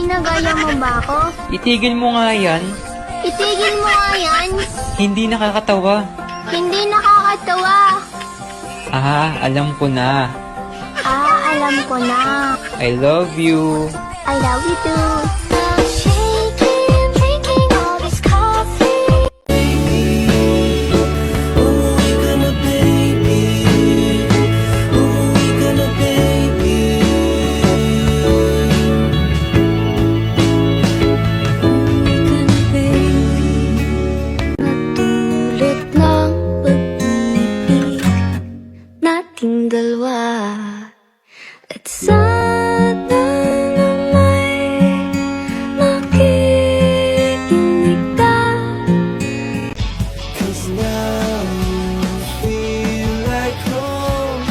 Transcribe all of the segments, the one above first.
Ginagaya mo ba ako? Itigil mo nga yan. Itigil mo nga yan. Hindi nakakatawa. Hindi nakakatawa. Alam ko na. Alam ko na. I love you. I love you too. Natulot ng pag-ibig nating dalawa. At sana na may makikinig ka. 'Cause now you feel like home.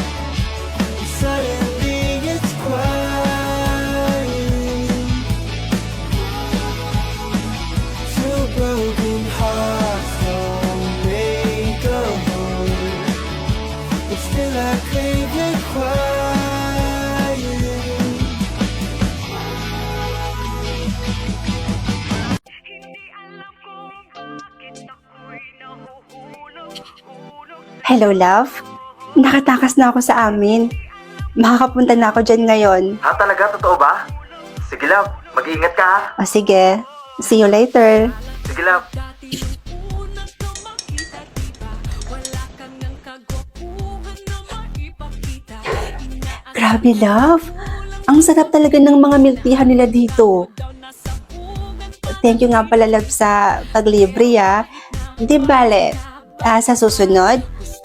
Suddenly it's quiet. Two broken hearts don't make a home. But still I crave your quiet. Hello, love. Nakatakas na ako sa amin. Makakapunta na ako dyan ngayon. Talaga? Totoo ba? Sige, love. Mag-iingat ka, ha? O sige, see you later. Sige, love. Grabe, love. Ang sarap talaga ng mga milk teahan nila dito. Thank you nga pala, love, sa paglibre, ah. Di bale, sa susunod,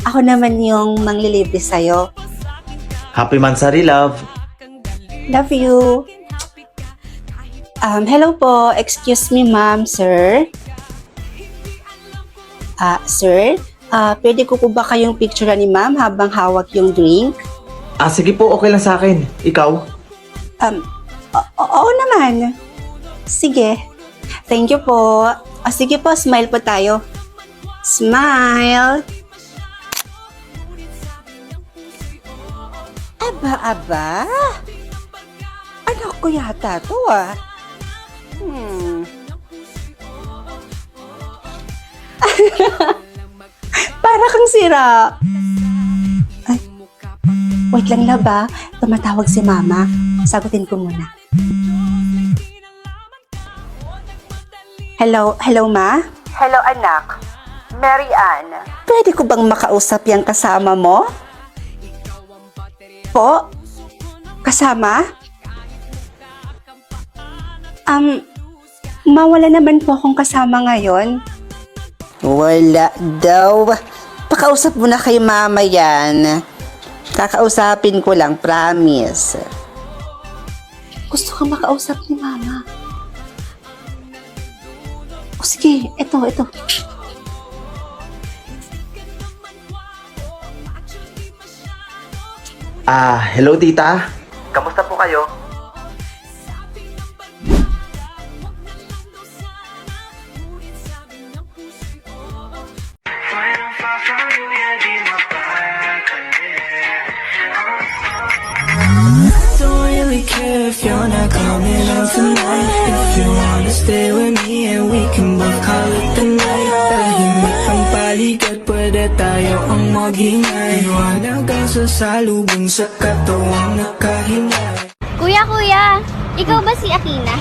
ako naman yung manglilibre sa'yo. Happy Mansari, love. Love you. Hello po. Excuse me, ma'am, sir. Sir, pwede ko po ba kayong picture ni ma'am habang hawak yung drink? Sige po. Okay lang sa akin. Ikaw? Oo naman. Sige. Thank you po. Sige po, smile po tayo. Smile. Aba. Anak ko yata to, ah. Para kang sira. Ay, wait lang, laba. Tumatawag si mama. Sagutin ko muna. Hello, ma? Hello, anak. Mary Ann. Pwede ko bang makausap yung kasama mo? Po? Kasama? Mawala naman po akong kasama ngayon. Wala daw. Pakausap mo na kay mama yan. Kakausapin ko lang, promise. Gusto ka makausap ni mama. O sige, ito. Hello, tita. Kamusta po kayo? Don't really care if you're not coming out tonight. If you wanna stay with me and we can both call it the night. Tahimik ang paligid, pwede tayo ang mag-ingay. Iwanag ang sasalubong sa katawang nakahinay. Kuya, ikaw ba si Akina?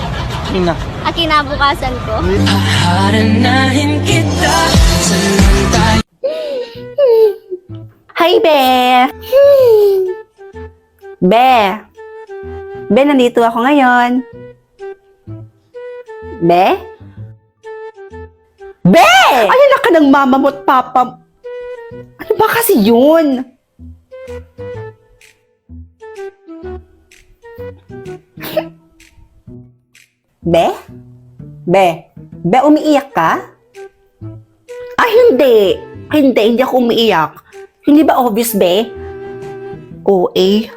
Ina. Akina bukasan ko? Haranahin kita, saan tayo? Hi, Be! Be, nandito ako ngayon. Be? Ay, anak ka ng mama mo at papa. Ano ba kasi yun? Be, umiiyak ka? Ay, hindi. Hindi ako umiiyak. Hindi ba obvious, Be? OA.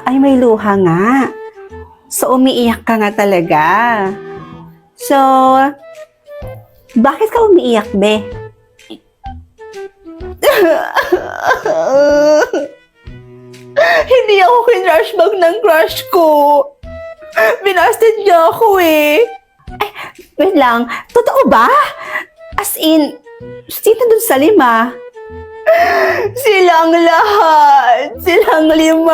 Ay, may luha nga. So, umiiyak ka nga talaga. So, bakit ka umiiyak, Be? Hindi ako kinrush bag ng crush ko. Binasted niya ako eh. Ay, wait lang. Totoo ba? As in, sino dun sa 5? Silang lahat. Silang 5.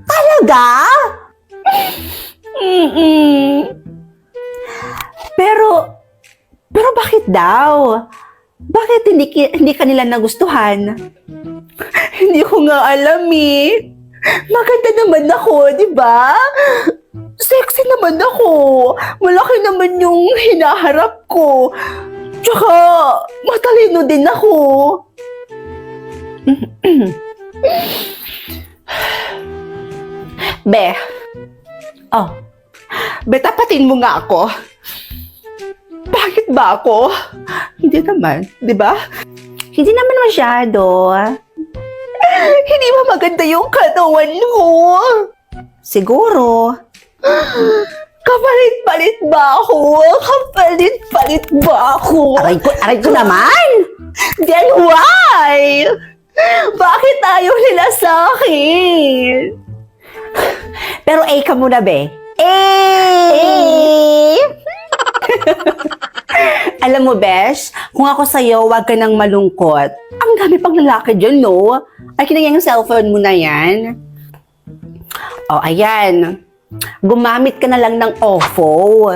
Talaga? Pero bakit daw? Bakit hindi ka nila nagustuhan? Hindi ko nga alam eh. Maganda naman ako, di ba? Sexy naman ako. Malaki naman yung hinaharap ko. Tsaka, matalino din ako. Be. Oh. Be, tapatin mo nga ako. Bakit ba ako? Hindi naman, di ba? Hindi naman masyado. Hindi ba maganda yung katawan mo? Siguro. Kapalit-palit ba ako? Kapalit-palit ba ako? Aray ko naman! Then why? Bakit ayaw nila sa akin? Pero A ka muna, be. A! Alam mo, Besh, kung ako sa'yo, huwag ka nang malungkot. Ang dami pang lalaki dyan, no? Ay, kinagyan yung cellphone mo na yan. O, ayan. Gumamit ka na lang ng OFO.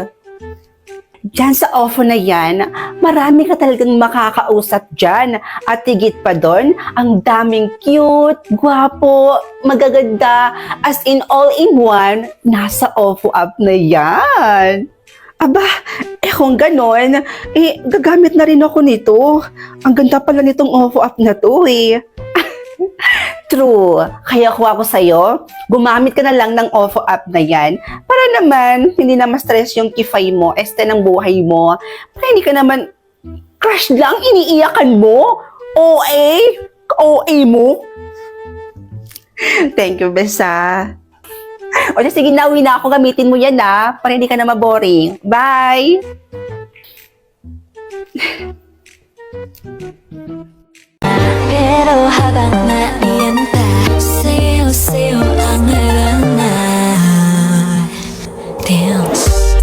Diyan sa OFO na yan, marami ka talagang makakausap dyan. At higit pa doon, ang daming cute, gwapo, magaganda, as in all-in-one, nasa OFO app na yan. Aba, kung ganon, gagamit na rin ako nito. Ang ganda pala nitong OFO app na to eh. True. Kaya kung ako sa'yo, gumamit ka na lang ng OFO app na yan para naman hindi na ma-stress yung kifay mo, ng buhay mo. Para hindi ka naman crush lang, iniiyakan mo. OA mo. Thank you, Besa. O sige na, uwi na ako. Gamitin mo yan para hindi ka na maboring. Bye! Pero habang naiinta, sayo-sayo ang haranay. Dance.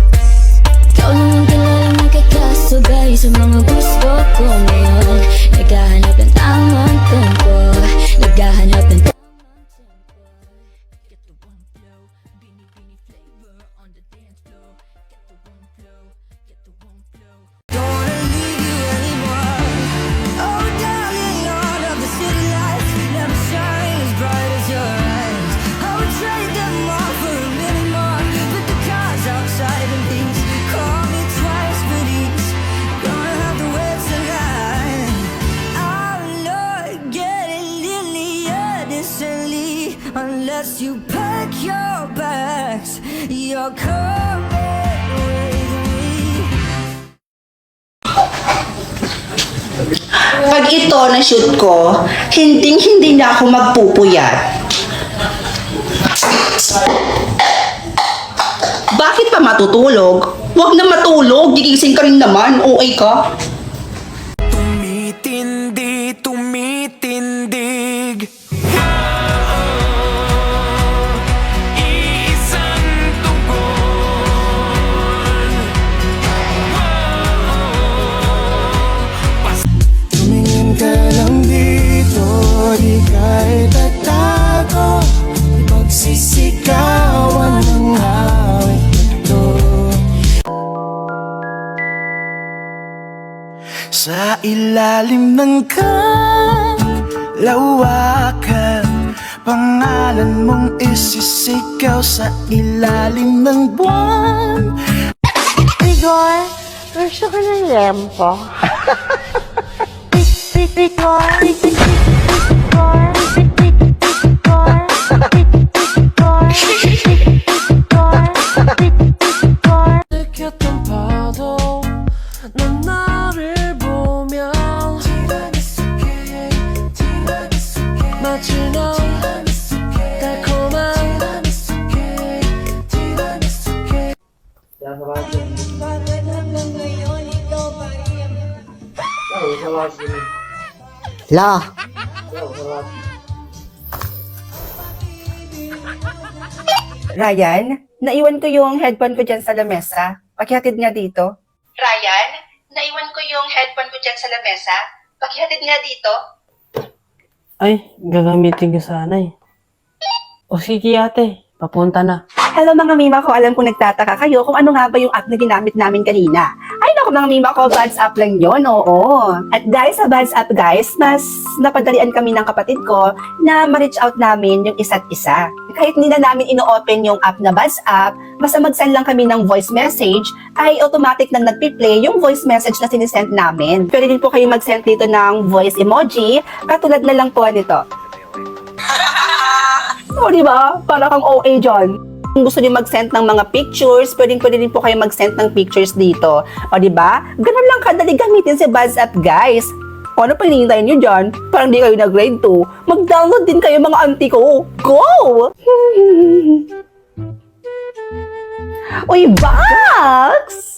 Ikaw lang ang kilalang magkakasabay sa mga gusto ko ngayon. Naghahanap ng tamang tempo, naghahanap ng Oh, darling, all of the city lights never shine as bright as your eyes. I would trade them all for a minute more, but the car's outside and things call me twice, but he's gonna have to wait tonight. I'm not getting near decently unless you pack your bags. You're coming with me. Pag ito na shoot ko, hindi na ako magpupuyat. Bakit pa matutulog? Huwag na matulog, gigising ka rin naman, OA ka. Tumitindi, tumitindig. Iisang tugon. Tumingin ka lang dito, di ka itatago. Ipagsisikawan ng awit ito. Sa ilalim ng kalawakan, pangalan mong isisigaw sa ilalim ng buwan. Igor, gusto ka ng lempo? 느꼈던 파도 넌 나를 보면 마치 넌 달콤한 La. Ryan, naiwan ko yung headphone ko dyan sa lamesa. Pakihatid nga dito. Ryan, naiwan ko yung headphone ko dyan sa lamesa. Pakihatid nga dito. Ay, gagamitin ko sana eh. O sige ate, papunta na. Hello mga mima ko, alam kong nagtataka kayo kung ano nga ba yung app na ginamit namin kanina. Ay naku mga mima ko, Buds App lang yon, oo. At dahil sa Buds App guys, mas napadalian kami ng kapatid ko na ma-reach out namin yung isa't isa. Kahit hindi na namin ino-open yung app na Buds App, basta mag-send lang kami ng voice message, ay automatic nang nagpi-play yung voice message na sinisend namin. Pwede din po kayo mag-send dito ng voice emoji, katulad na lang po nito. O diba? Para kang OA dyan. Kung gusto niyo mag-send ng mga pictures, pwede din po kayo mag-send ng pictures dito. O diba? Ganun lang kadali gamitin si Buds App guys. O ano pa hinihintay niyo dyan? Parang di kayo na grade 2. Mag-download din kayo mga auntie ko. Go! Uy, Bugs!